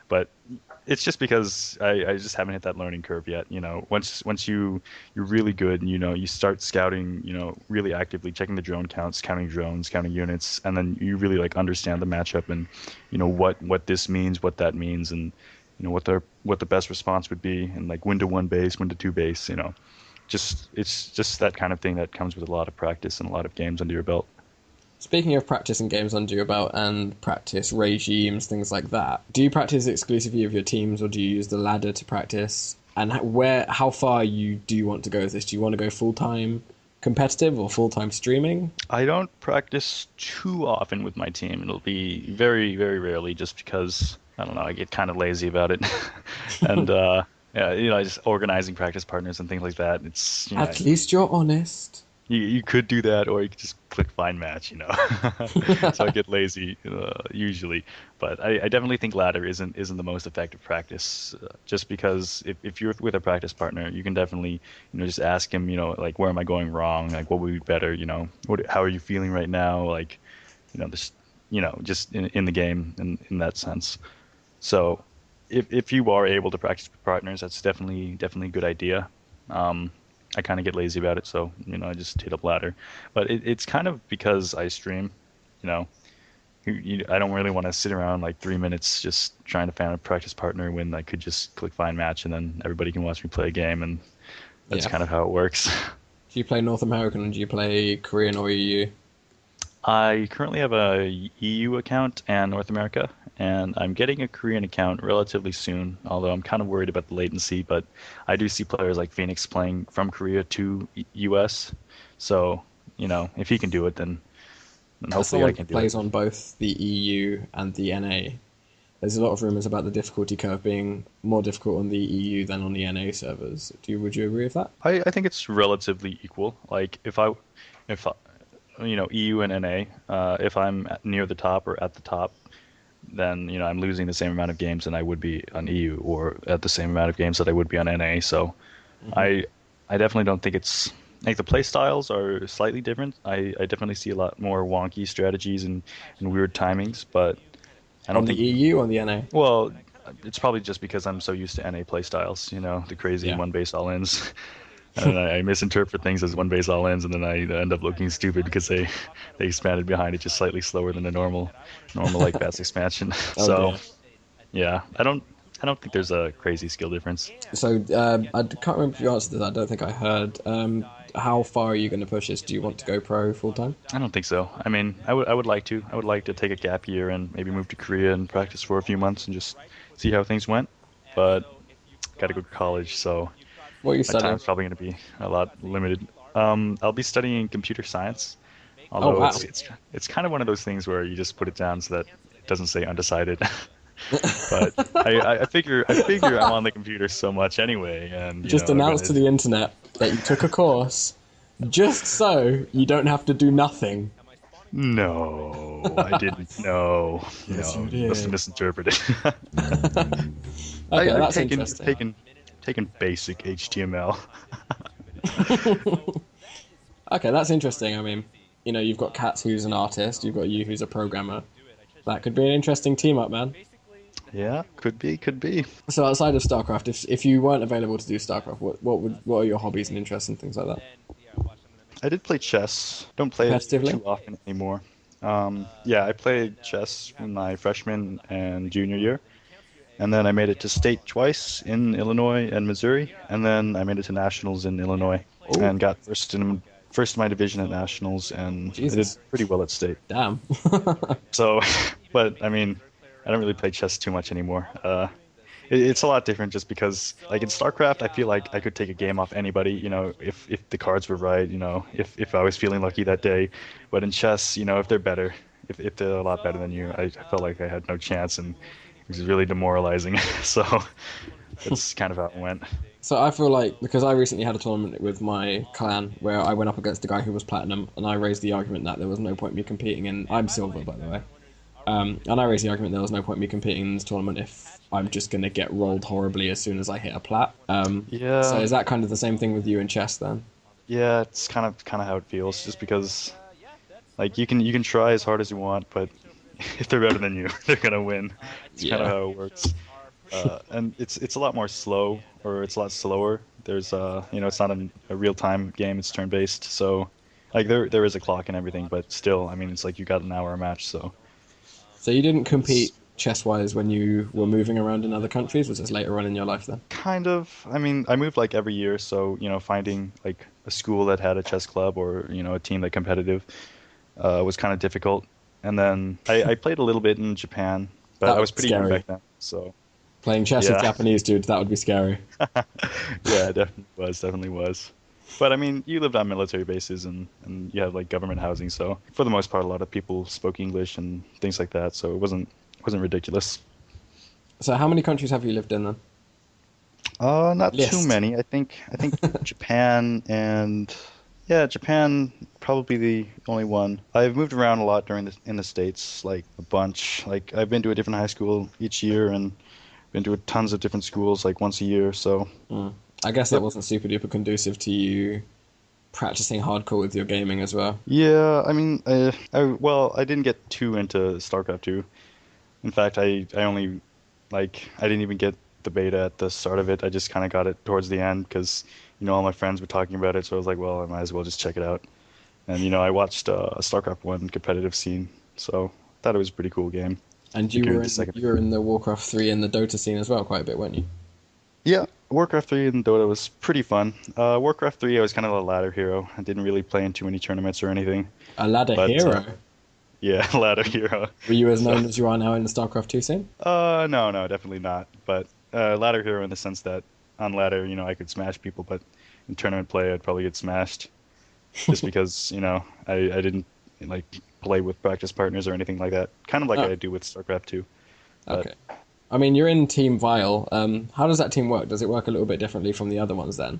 but it's just because I just haven't hit that learning curve yet. Once you're really good, and you start scouting, really actively checking the drone counts, counting drones, counting units, and then you really like understand the matchup and what this means, what that means, and what the best response would be, and like when to one base, when to two base. It's just that kind of thing that comes with a lot of practice and a lot of games under your belt. Speaking of practice and games under your belt and practice regimes, things like that, do you practice exclusively with your teams or do you use the ladder to practice? And how far do you want to go with this? Do you want to go full time competitive or full time streaming? I don't practice too often with my team. It'll be very, very rarely just because, I don't know, I get kind of lazy about it. And, yeah, just organizing practice partners and things like that. At least you're honest. You could do that, or you could just click find match. So I get lazy usually, but I definitely think ladder isn't the most effective practice. Just because if you're with a practice partner, you can definitely just ask him, like, where am I going wrong, like what would be better, how are you feeling right now, like this, just in the game in that sense. So if you are able to practice with partners, that's definitely a good idea. I kind of get lazy about it, so I just hit up ladder. But it's kind of because I stream, you know. I don't really want to sit around like 3 minutes just trying to find a practice partner when I could just click find match and then everybody can watch me play a game, and that's Yeah. kind of how it works. Do you play North American and do you play Korean or EU? I currently have a EU account and North America, and I'm getting a Korean account relatively soon, although I'm kind of worried about the latency, but I do see players like Phoenix playing from Korea to US. So, if he can do it, then As hopefully I someone who can do it. plays on both the EU and the NA, there's a lot of rumors about the difficulty curve being more difficult on the EU than on the NA servers. Would you agree with that? I think it's relatively equal. Like if I, EU and NA, if I'm near the top or at the top, then I'm losing the same amount of games than I would be on EU, or at the same amount of games that I would be on NA. So Hmm. I I definitely don't think it's like the play styles are slightly different. I definitely see a lot more wonky strategies and weird timings, but I On don't the think, EU, on the NA? well, it's probably just because I'm so used to NA play styles, the crazy Yeah. one base all ins. And I misinterpret things as one base all ins, and then I end up looking stupid because they expanded behind it just slightly slower than the normal like pass expansion. Oh So dear. yeah, I don't think there's a crazy skill difference. So I can't remember if you answered this. I don't think I heard. How far are you going to push this? Do you want to go pro full time? I don't think so. I mean, I would like to. I would like to take a gap year and maybe move to Korea and practice for a few months and just see how things went. But got to go to college, so What are you my studying? time's probably going to be a lot limited. I'll be studying computer science, Oh although wow. it's kind of one of those things where you just put it down so that it doesn't say undecided. But I figure I'm on the computer so much anyway, and Just I'm announce gonna. to the internet that you took a course, just so you don't have to do nothing. No, I didn't. No, Yes, you no, you must have did. misinterpreted. Okay, I've that's taken interesting. taken taken basic HTML. Okay, that's interesting. I mean, you've got Katz who's an artist, you've got you who's a programmer. That could be an interesting team up, man. Yeah, could be, could be. So outside of StarCraft, if you weren't available to do StarCraft, what are your hobbies and interests and things like that? I did play chess. Don't play it Competitively? too often anymore. Yeah, I played chess in my freshman and junior year, and then I made it to state twice in Illinois and Missouri, and then I made it to nationals in Illinois Oh, and got first in my division at nationals, and I did Jesus. pretty well at state. Damn. So, but I mean, I don't really play chess too much anymore. It's a lot different just because, like in StarCraft, I feel like I could take a game off anybody, if the cards were right, if I was feeling lucky that day. But in chess, if they're better, if they're a lot better than you, I felt like I had no chance, and it was really demoralizing. So that's kind of how it went. So I feel like because I recently had a tournament with my clan where I went up against a guy who was platinum, and I raised the argument that there was no point me competing in. I'm silver, by the way. And I raised the argument there was no point me competing in this tournament if I'm just going to get rolled horribly as soon as I hit a plat. So Yeah, is that kind of the same thing with you in chess then? yeah, it's kind of how it feels, just because like you can try as hard as you want, but if they're better than you, they're gonna win. It's kind of Yeah. how it works. And it's a lot more slow, or it's a lot slower. There's it's not a real-time game, it's turn-based, so like there is a clock and everything, but still, I mean, it's like you got an hour a match, so So you didn't it's compete chess-wise when you were moving around in other countries? Was this later on in your life then? kind of, I mean, I moved like every year, so finding like a school that had a chess club, or a team that competitive was kind of difficult. And then I played a little bit in Japan, but That I would was be pretty young scary. back then, so Playing chess with yeah. Japanese dudes, that would be scary. Yeah, it definitely was. But I mean, you lived on military bases, and you had like government housing, so for the most part, a lot of people spoke English and things like that, so it wasn't ridiculous. So how many countries have you lived in then? Not too List. many. I think Japan, and yeah, Japan probably the only one. I've moved around a lot in the States, like a bunch. Like I've been to a different high school each year, and been to tons of different schools like once a year. So Mm. I guess that yep. wasn't super duper conducive to you practicing hardcore with your gaming as well. Yeah, I mean, well, I didn't get too into StarCraft 2. In fact, I only I didn't even get the beta at the start of it. I just kind of got it towards the end because all my friends were talking about it, so I was like, well, I might as well just check it out. And I watched a StarCraft 1 competitive scene, so thought it was a pretty cool game. And Figured the second. you were in the Warcraft 3 and the Dota scene as well quite a bit, weren't you? Yeah, Warcraft 3 and Dota was pretty fun. Warcraft 3, I was kind of a ladder hero. I didn't really play in too many tournaments or anything, A ladder but hero. yeah, ladder hero. Were you as So, known as you are now in the StarCraft 2 scene? no, no, definitely not. But ladder hero in the sense that on ladder, I could smash people, but in tournament play, I'd probably get smashed just because, I didn't like play with practice partners or anything like that. Kind of like Oh, I do with StarCraft 2. But okay. I mean, you're in Team Vile. How does that team work? Does it work a little bit differently from the other ones then?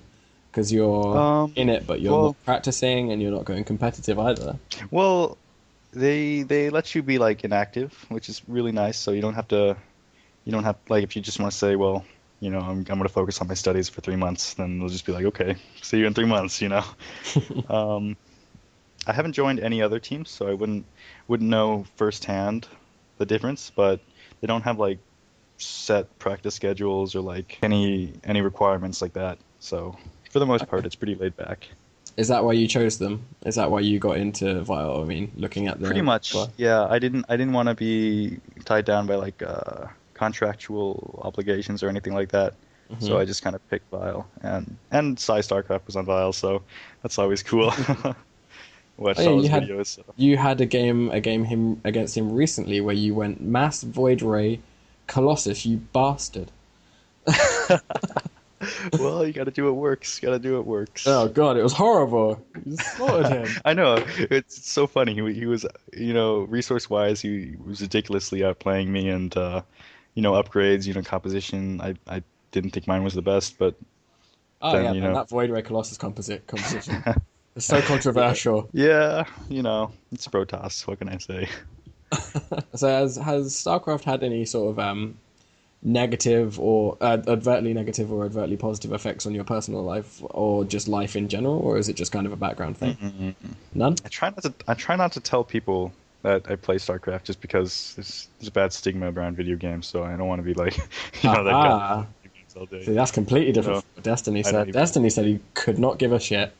Because you're in um, it, but you're not well, practicing and you're not going competitive either. well, they let you be like inactive, which is really nice. So you don't have like if you just want to say, well, I'm going to focus on my studies for 3 months, then they'll just be like, okay, see you in 3 months. Um, I haven't joined any other teams, so I wouldn't know firsthand the difference, but they don't have like set practice schedules or like any requirements like that. So for the most part, Okay. it's pretty laid back. Is that why you chose them? Is that why you got into Vile? I mean, looking at Pretty the much, well, yeah. I didn't want to be tied down by like contractual obligations or anything like that. So hmm I just kind of picked Vile, and Psy StarCraft was on Vile, so that's always cool. Oh Watched yeah, all his videos. So. you had a game him against him recently where you went Mass Void Ray Colossus, you bastard. Well, you got to do what works. Got to do what works. Oh god, it was horrible. You slaughtered him. I know it's so funny. He was, resource wise, he was ridiculously outplaying me, and upgrades, composition. I didn't think mine was the best, but Oh then yeah, man, that Void Ray Colossus composition. It's so yeah, controversial. yeah, it's Protoss. What can I say? So has StarCraft had any sort of negative or overtly negative or overtly positive effects on your personal life or just life in general, or is it just kind of a background thing? Mm-mm. None? I try not to tell people that I play StarCraft just because there's a bad stigma around video games, so I don't want to be like, that guy that Aha. plays video games all day. See, that's completely You different know, from what Destiny I don't said. even. Destiny said he could not give a shit.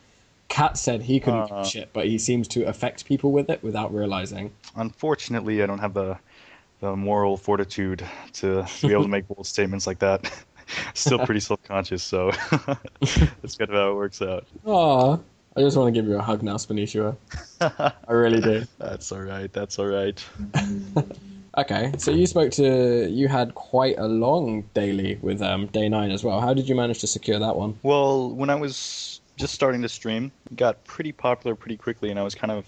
Cat said he couldn't give a Uh, shit, but he seems to affect people with it without realizing. Unfortunately, I don't have the moral fortitude to be able to make bold statements like that. Still pretty self-conscious, so that's kind of how it works out. Aw, I just want to give you a hug now, Spanishiwa. I really do. That's all right. That's all right. Okay, so you had quite a long daily with day nine as well. How did you manage to secure that one? Well, when I was just starting to stream, it got pretty popular pretty quickly, and I was kind of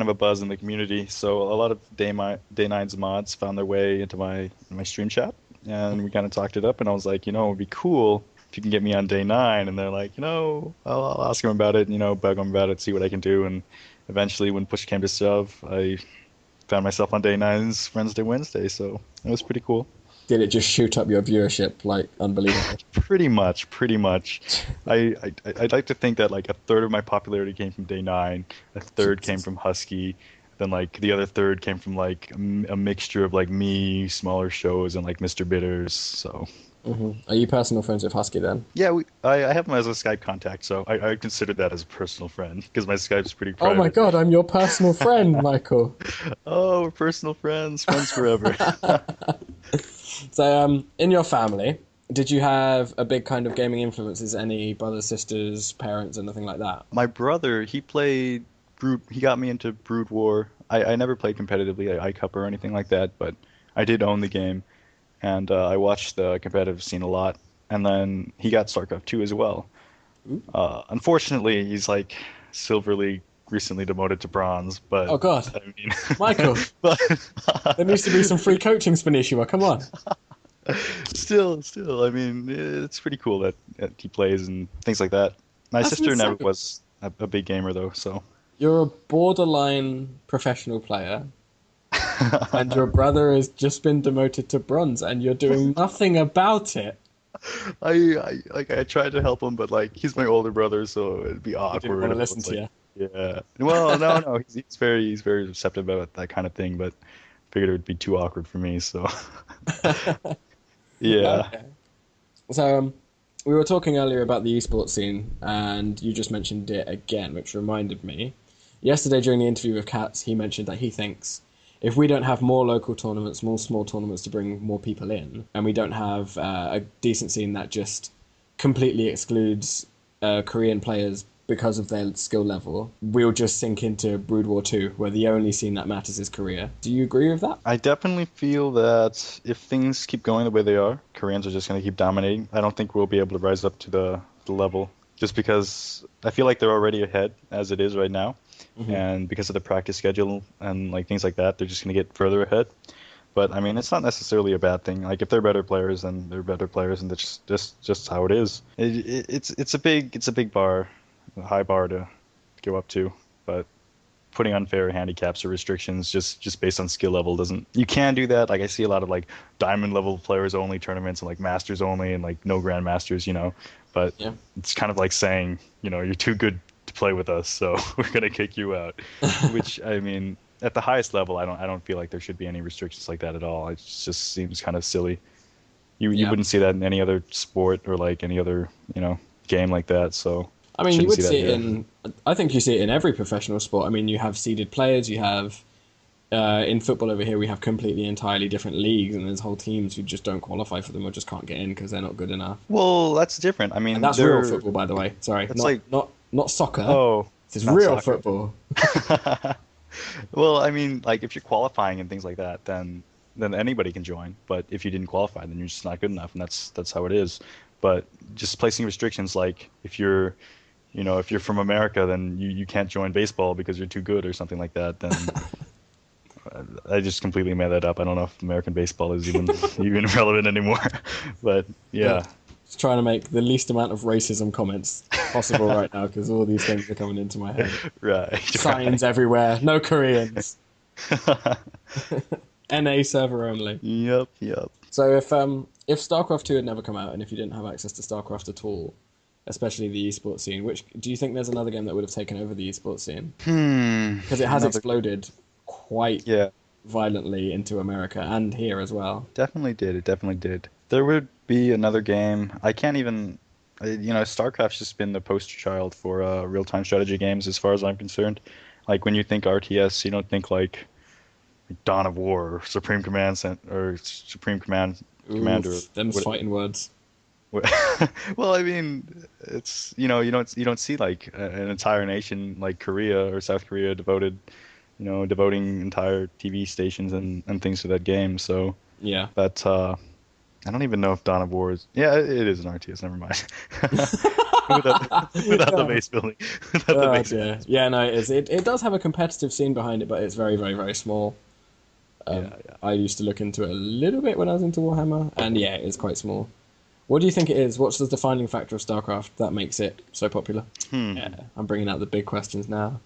a buzz in the community. So a lot of Day Nine's mods found their way into my stream chat, and we kind of talked it up. And I was like, it would be cool if you can get me on Day Nine. And they're like, I'll ask him about it, bug him about it, see what I can do. And eventually, when push came to shove, I found myself on Day Nine's Wednesday, Wednesday. So it was pretty cool. Did it just shoot up your viewership like unbelievable? Pretty much, pretty much. I'd like to think that like a third of my popularity came from Day Nine, a third came Jesus. from Husky, Then like the other third came from like a mixture of like me, smaller shows, and like Mr. Bitters. So Are you personal friends with Husky then? yeah, I have him as a Skype contact, so I consider that as a personal friend because my Skype's pretty Oh my private. God, I'm your personal friend, Michael. Oh, we're personal friends, friends forever. So, in your family, did you have a big kind of gaming influences? Any brothers, sisters, parents, anything like that? My brother, he played Brood. He got me into Brood War. I never played competitively, like iCup or anything like that, but I did own the game, and I watched the competitive scene a lot. And then he got StarCraft 2 as well. Ooh. Unfortunately, he's like Silver League recently demoted to Bronze, but Oh God, I mean, Michael, but there needs to be some free coaching, Spanishiwa. Come on. still, I mean, it's pretty cool that he plays and things like that. My That's sister never insane. was a big gamer though, so. You're a borderline professional player, and your brother has just been demoted to bronze, and you're doing nothing about it. I tried to help him, but like he's my older brother, so it'd be He didn't awkward want to if I listen was to like, you. yeah. Well, no, he's very receptive about that kind of thing, but figured it would be too awkward for me, so yeah. Okay. So, we were talking earlier about the esports scene, and you just mentioned it again, which reminded me. Yesterday, during the interview with Katz, he mentioned that he thinks if we don't have more local tournaments, more small tournaments to bring more people in, and we don't have a decent scene that just completely excludes Korean players because of their skill level, we'll just sink into Brood War 2, where the only scene that matters is Korea. Do you agree with that? I definitely feel that if things keep going the way they are, Koreans are just going to keep dominating. I don't think we'll be able to rise up to the level just because I feel like they're already ahead as it is right now. Hmm. And because of the practice schedule and like things like that, they're just going to get further ahead. But I mean, it's not necessarily a bad thing. Like if they're better players, then they're better players, and that's just how it is. It's a big bar, a high bar to go up to. But putting unfair handicaps or restrictions just based on skill level doesn't. You can do that. Like I see a lot of like diamond level players only tournaments and like masters only and like no grandmasters, you know. But Yeah. it's kind of like saying, you're too good to play with us, so we're gonna kick you out. Which I mean, at the highest level, I don't feel like there should be any restrictions like that at all. It just seems kind of silly. You Yeah. wouldn't see that in any other sport or like any other game like that. So I mean, you shouldn't would see that see it here. in. I think you see it in every professional sport. I mean, you have seeded players. You have in football over here. We have completely entirely different leagues, and there's whole teams who just don't qualify for them or just can't get in because they're not good enough. Well, that's different. I And mean, that's real they're football, by the way. Sorry, that's not like not soccer. oh, This is not real soccer. football. Well, I mean, like if you're qualifying and things like that, then anybody can join. But if you didn't qualify, then you're just not good enough, and that's how it is. But just placing restrictions like if you're from America, then you can't join baseball because you're too good or something like that, then I just completely made that up. I don't know if American baseball is even even relevant anymore. But Good. yeah, Just trying to make the least amount of racism comments possible right now because all these things are coming into my head. right, Signs everywhere. No Koreans. right. NA server only. Yep, yep. So if StarCraft 2 had never come out and if you didn't have access to StarCraft at all, especially the esports scene, which do you think there's another game that would have taken over the esports scene? Because it has Another. exploded quite Yeah, violently into America and here as well. definitely did. It definitely did. There would be another game. I can't even. StarCraft's just been the poster child for real-time strategy games, as far as I'm concerned. Like when you think RTS, you don't think like Dawn of War or Supreme Command or Supreme Command Commander. Oof, them's What, fighting words. what, well, I mean, it's you don't see like an entire nation like Korea or South Korea devoting entire TV stations and things to that game. So Yeah. that I don't even know if Dawn of War is. Yeah, it is an RTS. Never mind. Without the base building, without the Oh base. dear. Yeah, no, it is. It does have a competitive scene behind it, but it's very, very, very small. Yeah, yeah. I used to look into it a little bit when I was into Warhammer, and yeah, it is quite small. What do you think it is? What's the defining factor of StarCraft that makes it so popular? Hmm. Yeah, I'm bringing out the big questions now.